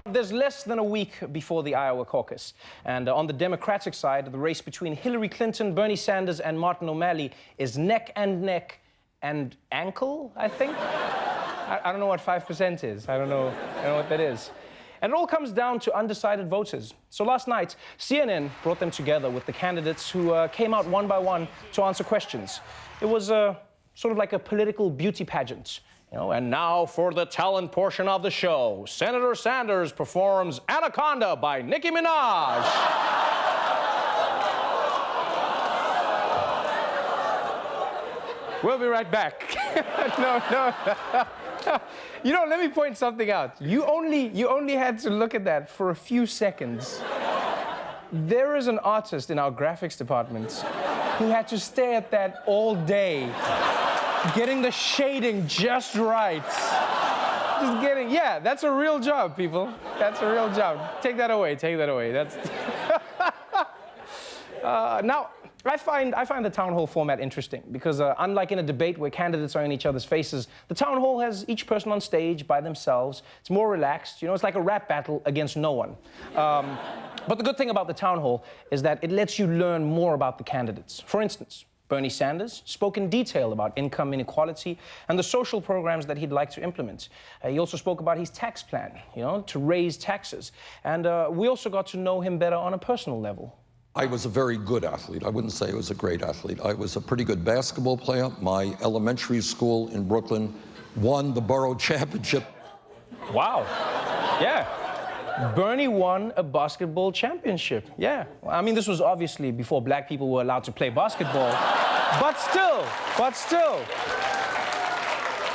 There's less than a week before the Iowa caucus, and on the Democratic side, the race between Hillary Clinton, Bernie Sanders, and Martin O'Malley is neck and neck and ankle, I think. I don't know what 5% is. I don't know what that is. And it all comes down to undecided voters. So last night, CNN brought them together with the candidates who came out one by one to answer questions. It was sort of like a political beauty pageant. You know, and now for the talent portion of the show, Senator Sanders performs Anaconda by Nicki Minaj. We'll be right back. No. You know, let me point something out. You only had to look at that for a few seconds. There is an artist in our graphics department who had to stare at that all day, getting the shading just right. Yeah, that's a real job, people. That's a real job. Take that away, That's... Now, I find the town hall format interesting because unlike in a debate where candidates are in each other's faces, the town hall has each person on stage by themselves. It's more relaxed. You know, it's like a rap battle against no one. But the good thing about the town hall is that it lets you learn more about the candidates. For instance, Bernie Sanders spoke in detail about income inequality and the social programs that he'd like to implement. He also spoke about his tax plan, you know, to raise taxes. And we also got to know him better on a personal level. I was a very good athlete. I wouldn't say I was a great athlete. I was a pretty good basketball player. My elementary school in Brooklyn won the borough championship. Wow. Yeah. Bernie won a basketball championship. Yeah. I mean, this was obviously before black people were allowed to play basketball. But still.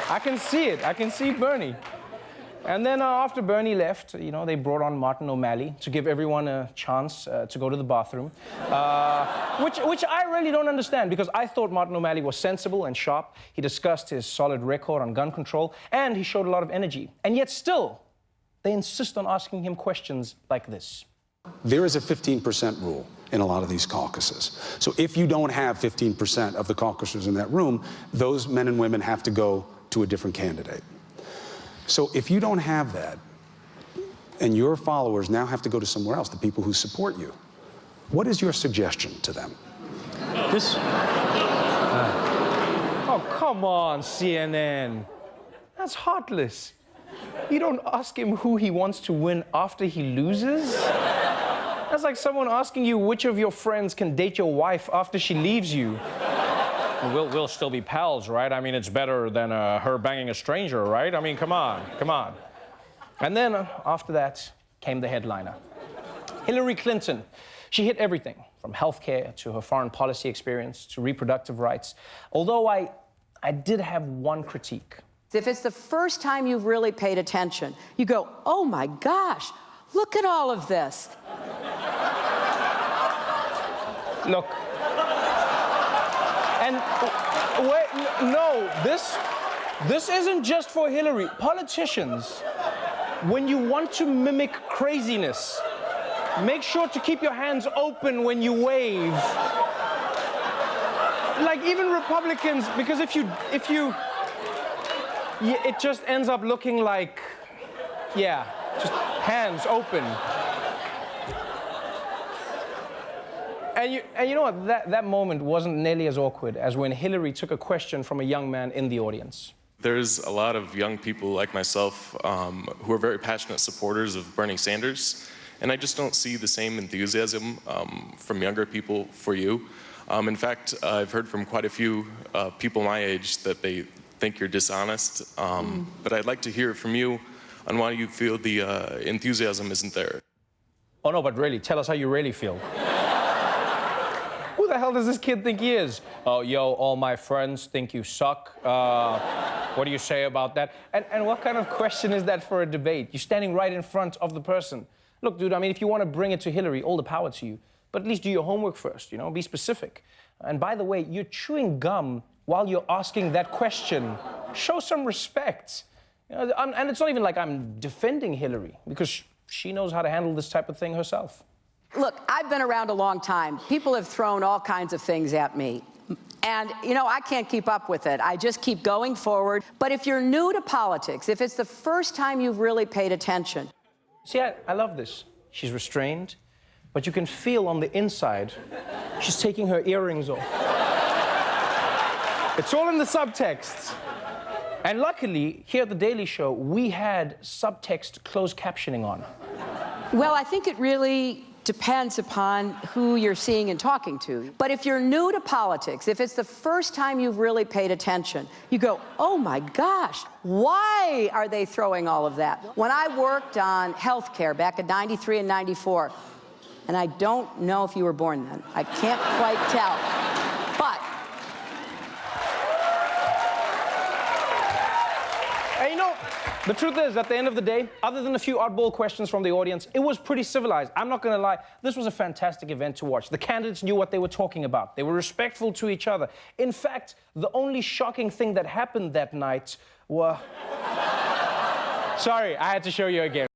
I can see it. I can see Bernie. And then after Bernie left, you know, they brought on Martin O'Malley to give everyone a chance to go to the bathroom, which I really don't understand because I thought Martin O'Malley was sensible and sharp. He discussed his solid record on gun control, and he showed a lot of energy. And yet still, they insist on asking him questions like this. There is a 15% rule in a lot of these caucuses. So if you don't have 15% of the caucusers in that room, those men and women have to go to a different candidate. So if you don't have that, and your followers now have to go to somewhere else, the people who support you, what is your suggestion to them? Oh, come on, CNN. That's heartless. You don't ask him who he wants to win after he loses? That's like someone asking you which of your friends can date your wife after she leaves you. We'll still be pals, right? I mean, it's better than her banging a stranger, right? I mean, come on. And then after that came the headliner. Hillary Clinton. She hit everything from healthcare to her foreign policy experience to reproductive rights. Although I did have one critique. If it's the first time you've really paid attention, you go, oh my gosh, look at all of this. Look. And wait, no, this isn't just for Hillary. Politicians, when you want to mimic craziness, make sure to keep your hands open when you wave. Like even Republicans, because if you, it just ends up looking like, yeah, just hands open. And you know what? That moment wasn't nearly as awkward as when Hillary took a question from a young man in the audience. There's a lot of young people like myself who are very passionate supporters of Bernie Sanders, and I just don't see the same enthusiasm from younger people for you. In fact, I've heard from quite a few people my age that they think you're dishonest, but I'd like to hear from you on why you feel the enthusiasm isn't there. Oh no, but really, tell us how you really feel. Who the hell does this kid think he is? Oh, yo, all my friends think you suck. What do you say about that? And what kind of question is that for a debate? You're standing right in front of the person. Look, dude, I mean, if you want to bring it to Hillary, all the power to you. But at least do your homework first, you know, be specific. And by the way, you're chewing gum while you're asking that question. Show some respect. You know, and it's not even like I'm defending Hillary, because she knows how to handle this type of thing herself. Look, I've been around a long time. People have thrown all kinds of things at me. And, you know, I can't keep up with it. I just keep going forward. But if you're new to politics, if it's the first time you've really paid attention, See, I love this. She's restrained, but you can feel on the inside she's taking her earrings off. It's all in the subtext. And luckily, here at The Daily Show, we had subtext closed captioning on. Well, I think it really depends upon who you're seeing and talking to. But if you're new to politics, if it's the first time you've really paid attention, you go, oh my gosh, why are they throwing all of that? When I worked on health care back in '93 and '94, and I don't know if you were born then, I can't quite tell, but And you know, the truth is, at the end of the day, other than a few oddball questions from the audience, it was pretty civilized. I'm not gonna lie, this was a fantastic event to watch. The candidates knew what they were talking about. They were respectful to each other. In fact, the only shocking thing that happened that night was... Sorry, I had to show you again.